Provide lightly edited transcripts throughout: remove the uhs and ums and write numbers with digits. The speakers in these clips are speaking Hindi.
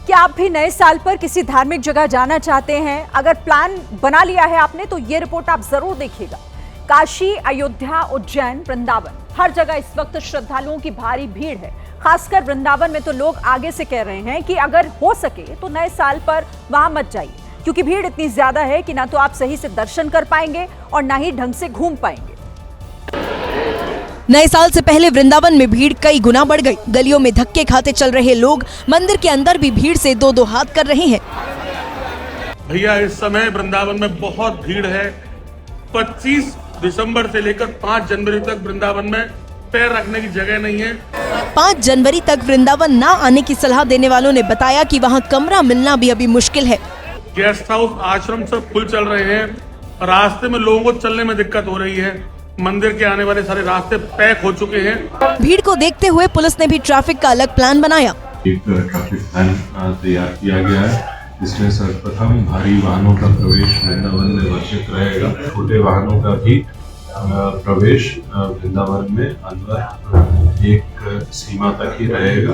क्या आप भी नए साल पर किसी धार्मिक जगह जाना चाहते हैं? अगर प्लान बना लिया है आपने तो ये रिपोर्ट आप जरूर देखिएगा। काशी, अयोध्या, उज्जैन, वृंदावन, हर जगह इस वक्त श्रद्धालुओं की भारी भीड़ है। खासकर वृंदावन में तो लोग आगे से कह रहे हैं कि अगर हो सके तो नए साल पर वहां मत जाइए, क्योंकि भीड़ इतनी ज्यादा है कि ना तो आप सही से दर्शन कर पाएंगे और ना ही ढंग से घूम पाएंगे। नए साल से पहले वृंदावन में भीड़ कई गुना बढ़ गई। गलियों में धक्के खाते चल रहे लोग मंदिर के अंदर भी भीड़ से दो दो हाथ कर रहे हैं। भैया इस समय वृंदावन में बहुत भीड़ है। 25 दिसंबर से लेकर 5 जनवरी तक वृंदावन में पैर रखने की जगह नहीं है। 5 जनवरी तक वृंदावन न आने की सलाह देने वालों ने बताया कि वहां कमरा मिलना भी अभी मुश्किल है। गेस्ट हाउस, आश्रम सब खुल चल रहे हैं। रास्ते में लोगों को चलने में दिक्कत हो रही है। मंदिर के आने वाले सारे रास्ते पैक हो चुके हैं। भीड़ को देखते हुए पुलिस ने भी ट्रैफिक का अलग प्लान बनाया। एक ट्रैफिक प्लान तैयार किया गया है। इसमें सर्वप्रथम भारी वाहनों का प्रवेश वृंदावन में वर्जित रहेगा। छोटे वाहनों का भी प्रवेश वृंदावन में अंदर एक सीमा तक ही रहेगा।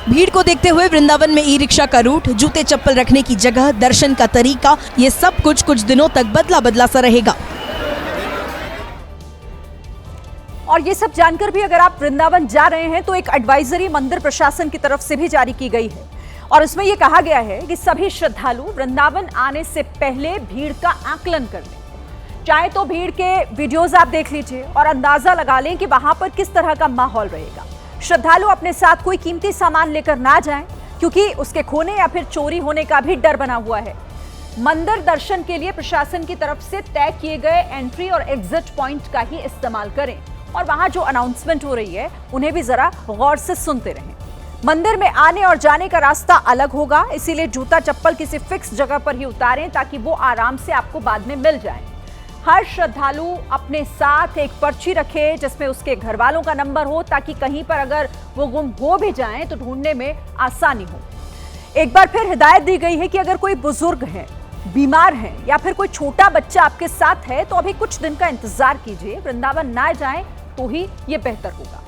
भीड़ को देखते हुए वृंदावन में ई रिक्शा का रूट, जूते चप्पल रखने की जगह, दर्शन का तरीका, ये सब कुछ दिनों तक बदला बदला सा रहेगा। और ये सब जानकर भी अगर आप वृंदावन जा रहे हैं तो एक एडवाइजरी मंदिर प्रशासन की तरफ से भी जारी की गई है और इसमें यह कहा गया है कि सभी श्रद्धालु वृंदावन आने से पहले भीड़ का आकलन कर लें। चाहे तो भीड़ के वीडियोस आप देख लीजिए और अंदाजा लगा लें कि वहां पर किस तरह का माहौल रहेगा। श्रद्धालु अपने साथ कोई कीमती सामान लेकर ना जाएं, क्योंकि उसके खोने या फिर चोरी होने का भी डर बना हुआ है। मंदिर दर्शन के लिए प्रशासन की तरफ से तय किए गए एंट्री और एग्जिट पॉइंट का ही इस्तेमाल करें और वहां जो अनाउंसमेंट हो रही है उन्हें भी जरा गौर से सुनते रहें। मंदिर में आने और जाने का रास्ता अलग होगा, इसीलिए जूता चप्पल किसी फिक्स जगह पर ही उतारें ताकि वो आराम से आपको बाद में मिल जाए। हर श्रद्धालु अपने साथ एक पर्ची रखे जिसमें उसके घर वालों का नंबर हो, ताकि कहीं पर अगर वो गुम हो भी जाएं तो ढूंढने में आसानी हो। एक बार फिर हिदायत दी गई है कि अगर कोई बुजुर्ग है, बीमार है या फिर कोई छोटा बच्चा आपके साथ है तो अभी कुछ दिन का इंतजार कीजिए। वृंदावन ना जाएं तो ही ये बेहतर होगा।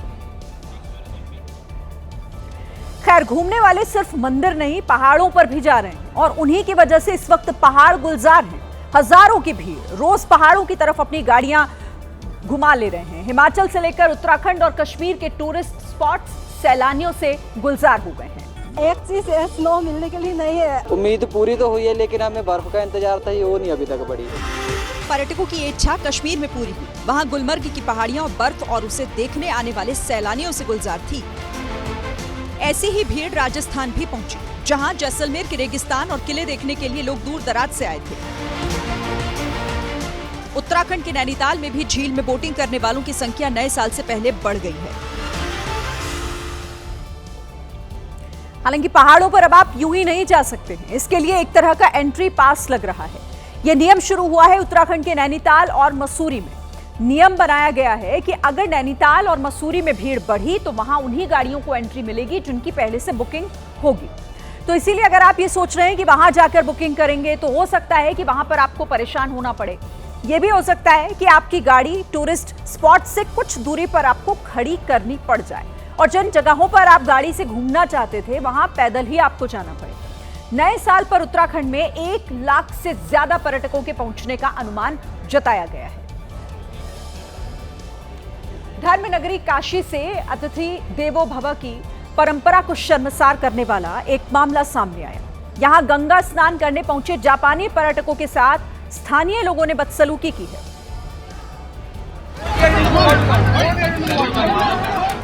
खैर, घूमने वाले सिर्फ मंदिर नहीं, पहाड़ों पर भी जा रहे हैं और उन्हीं की वजह से इस वक्त पहाड़ गुलजार हैं। हजारों की भीड़ रोज पहाड़ों की तरफ अपनी गाड़ियां घुमा ले रहे हैं। हिमाचल से लेकर उत्तराखंड और कश्मीर के टूरिस्ट स्पॉट्स सैलानियों से गुलजार हो गए हैं। एक चीज स्नो मिलने के लिए नहीं है। उम्मीद पूरी तो हुई है, लेकिन हमें बर्फ का इंतजार था, वो नहीं अभी तक बढ़ी। पर्यटकों की इच्छा कश्मीर में पूरी हुई। वहां गुलमर्ग की पहाड़ियां और बर्फ और उसे देखने आने वाले सैलानियों से गुलजार थी। ऐसी ही भीड़ राजस्थान भी पहुंची, जहां जैसलमेर के रेगिस्तान और किले देखने के लिए लोग दूर दराज से आए थे। उत्तराखंड के नैनीताल में भी झील में बोटिंग करने वालों की संख्या नए साल से पहले बढ़ गई है। हालांकि पहाड़ों पर अब आप यूं ही नहीं जा सकते हैं, इसके लिए एक तरह का एंट्री पास लग रहा है। यह नियम शुरू हुआ है उत्तराखंड के नैनीताल और मसूरी में। नियम बनाया गया है कि अगर नैनीताल और मसूरी में भीड़ बढ़ी तो वहां उन्हीं गाड़ियों को एंट्री मिलेगी जिनकी पहले से बुकिंग होगी। तो इसीलिए अगर आप ये सोच रहे हैं कि वहां जाकर बुकिंग करेंगे तो हो सकता है कि वहां पर आपको परेशान होना पड़े। यह भी हो सकता है कि आपकी गाड़ी टूरिस्ट स्पॉट से कुछ दूरी पर आपको खड़ी करनी पड़ जाए और जिन जगहों पर आप गाड़ी से घूमना चाहते थे वहां पैदल ही आपको जाना पड़े। नए साल पर उत्तराखंड में 1 लाख से ज्यादा पर्यटकों के पहुंचने का अनुमान जताया गया है। धर्म नगरी काशी से अतिथि देवो भव की परंपरा को शर्मसार करने वाला एक मामला सामने आया। यहां गंगा स्नान करने पहुंचे जापानी पर्यटकों के साथ स्थानीय लोगों ने बदसलूकी की है।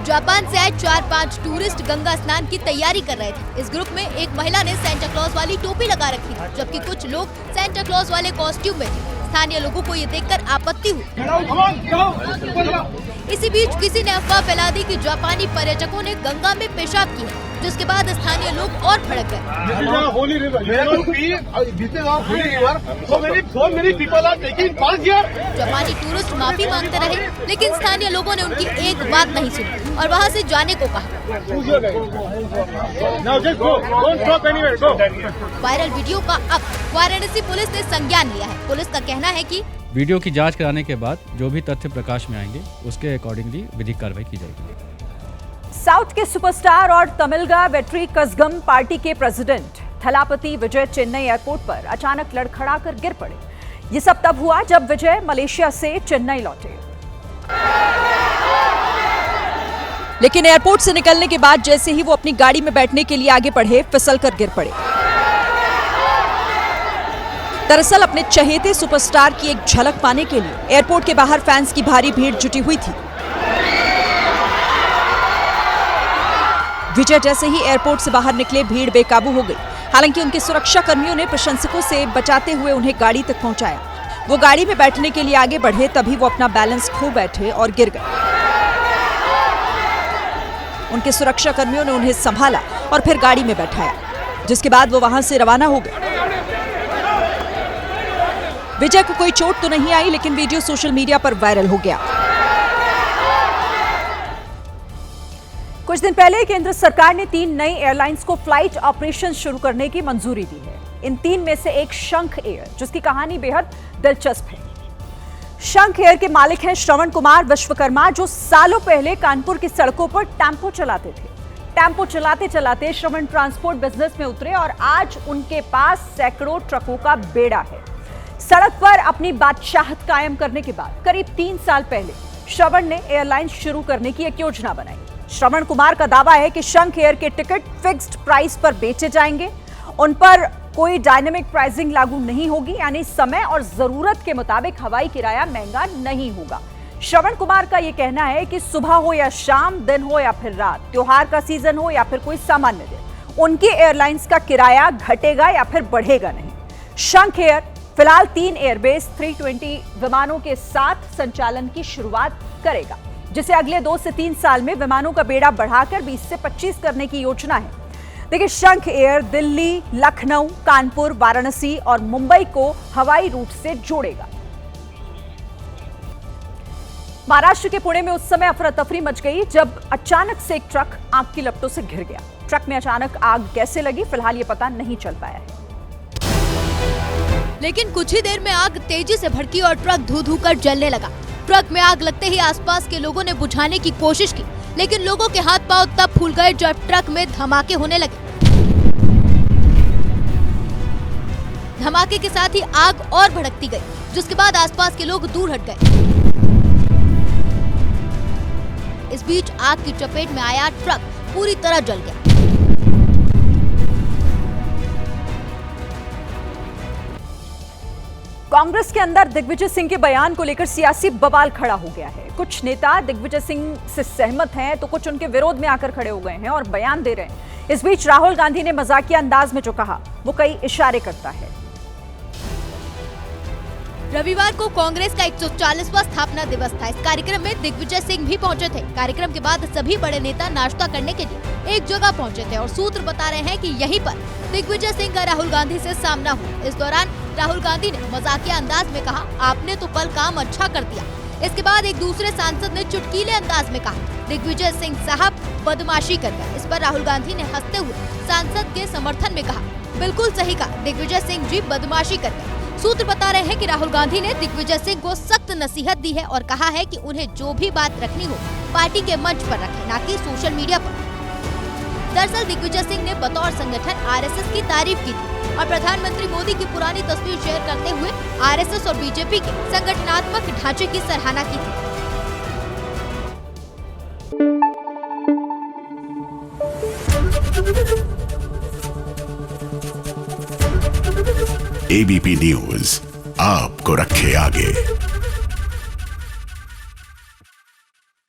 जापान से आए 4-5 टूरिस्ट गंगा स्नान की तैयारी कर रहे थे। इस ग्रुप में एक महिला ने सेंटा क्लॉज वाली टोपी लगा रखी थी, जबकि कुछ लोग सेंटा क्लॉज वाले कॉस्ट्यूम में थे। स्थानीय लोगों को ये देखकर आपत्ति हुई। इसी बीच किसी ने अफवाह फैला दी कि जापानी पर्यटकों ने गंगा में पेशाब किया, जिसके बाद स्थानीय लोग और भड़क गए। जापानी टूरिस्ट माफी मांगते रहे, लेकिन स्थानीय लोगों ने उनकी एक बात नहीं सुनी और वहां से जाने को कहा। वायरल वीडियो का अब वाराणसी पुलिस ने संज्ञान लिया है। पुलिस का कहना है कि वीडियो की जांच कराने के बाद जो भी तथ्य प्रकाश में आएंगे उसके अकॉर्डिंगली विधिक कार्रवाई की जाएगी। साउथ के सुपरस्टार और तमिलगा वेट्री कज़गम पार्टी के प्रेसिडेंट थलापति विजय चेन्नई एयरपोर्ट पर अचानक लड़खड़ाकर गिर पड़े। ये सब तब हुआ जब विजय मलेशिया से चेन्नई लौटे। लेकिन एयरपोर्ट से निकलने के बाद जैसे ही वो अपनी गाड़ी में बैठने के लिए आगे बढ़े, फिसलकर गिर पड़े। दरअसल अपने चहेते सुपरस्टार की एक झलक पाने के लिए एयरपोर्ट के बाहर फैंस की भारी भीड़ जुटी हुई थी। विजय जैसे ही एयरपोर्ट से बाहर निकले, भीड़ बेकाबू हो गई। हालांकि उनके सुरक्षा कर्मियों ने प्रशंसकों से बचाते हुए उन्हें गाड़ी तक पहुंचाया। वो गाड़ी में बैठने के लिए आगे बढ़े, तभी वो अपना बैलेंस खो बैठे और गिर गए। उनके सुरक्षा कर्मियों ने उन्हें संभाला और फिर गाड़ी में बैठाया, जिसके बाद वो वहां से रवाना हो गए। विजय को कोई चोट तो नहीं आई, लेकिन वीडियो सोशल मीडिया पर वायरल हो गया। कुछ दिन पहले केंद्र सरकार ने 3 नई एयरलाइंस को फ्लाइट ऑपरेशन शुरू करने की मंजूरी दी है। इन 3 में से एक शंख एयर, जिसकी कहानी बेहद दिलचस्प है। शंख एयर के मालिक हैं श्रवण कुमार विश्वकर्मा, जो सालों पहले कानपुर की सड़कों पर टेम्पो चलाते थे। टेम्पो चलाते चलाते श्रवण ट्रांसपोर्ट बिजनेस में उतरे और आज उनके पास सैकड़ों ट्रकों का बेड़ा है। सड़क पर अपनी बादशाहत कायम करने के बाद करीब 3 साल पहले श्रवण ने एयरलाइन शुरू करने की एक योजना बनाई। श्रवण कुमार का दावा है कि शंख एयर के टिकट फिक्स्ड प्राइस पर बेचे जाएंगे। उन पर कोई डायनेमिक प्राइसिंग लागू नहीं होगी, यानी समय और जरूरत के मुताबिक हवाई किराया महंगा नहीं होगा। श्रवण कुमार का यह कहना है कि सुबह हो या शाम, दिन हो या फिर रात, त्योहार का सीजन हो या फिर कोई सामान्य दिन, उनकी एयरलाइंस का किराया घटेगा या फिर बढ़ेगा नहीं। शंख एयर फिलहाल 3 एयरबेस 320 विमानों के साथ संचालन की शुरुआत करेगा, जिसे अगले 2 से 3 साल में विमानों का बेड़ा बढ़ाकर 20 से 25 करने की योजना है। देखिए, शंख एयर दिल्ली, लखनऊ, कानपुर, वाराणसी और मुंबई को हवाई रूट से जोड़ेगा। महाराष्ट्र के पुणे में उस समय अफरा तफरी मच गई जब अचानक से एक ट्रक आग की लपटों से घिर गया। ट्रक में अचानक आग कैसे लगी, फिलहाल ये पता नहीं चल पाया है। लेकिन कुछ ही देर में आग तेजी से भड़की और ट्रक धू धू कर जलने लगा। ट्रक में आग लगते ही आसपास के लोगों ने बुझाने की कोशिश की, लेकिन लोगों के हाथ पांव तब फूल गए जब ट्रक में धमाके होने लगे। धमाके के साथ ही आग और भड़कती गई, जिसके बाद आसपास के लोग दूर हट गए। इस बीच आग की चपेट में आया ट्रक पूरी तरह जल गया। कांग्रेस के अंदर दिग्विजय सिंह के बयान को लेकर सियासी बवाल खड़ा हो गया है। कुछ नेता दिग्विजय सिंह से सहमत हैं, तो कुछ उनके विरोध में आकर खड़े हो गए हैं और बयान दे रहे हैं। इस बीच राहुल गांधी ने मजाकिया अंदाज में जो कहा, वो कई इशारे करता है। रविवार को कांग्रेस का 140वां स्थापना दिवस था। इस कार्यक्रम में दिग्विजय सिंह भी पहुंचे थे। कार्यक्रम के बाद सभी बड़े नेता नाश्ता करने के लिए एक जगह पहुंचे थे और सूत्र बता रहे हैं कि यहीं पर दिग्विजय सिंह का राहुल गांधी से सामना हुआ। इस दौरान राहुल गांधी ने मजाकिया अंदाज में कहा, आपने तो कल काम अच्छा कर दिया। इसके बाद एक दूसरे सांसद ने चुटकीले अंदाज में कहा, दिग्विजय सिंह साहब बदमाशी कर गए। इस पर राहुल गांधी ने हंसते हुए सांसद के समर्थन में कहा, बिल्कुल सही कहा, दिग्विजय सिंह जी बदमाशी कर गए। सूत्र बता रहे हैं कि राहुल गांधी ने दिग्विजय सिंह को सख्त नसीहत दी है और कहा है कि उन्हें जो भी बात रखनी हो पार्टी के मंच पर रखें, न कि सोशल मीडिया पर। दरअसल दिग्विजय सिंह ने बतौर संगठन आरएसएस की तारीफ की थी और प्रधानमंत्री मोदी की पुरानी तस्वीर शेयर करते हुए आरएसएस और बीजेपी के संगठनात्मक ढांचे की सराहना की थी। एबीपी न्यूज आपको रखे आगे।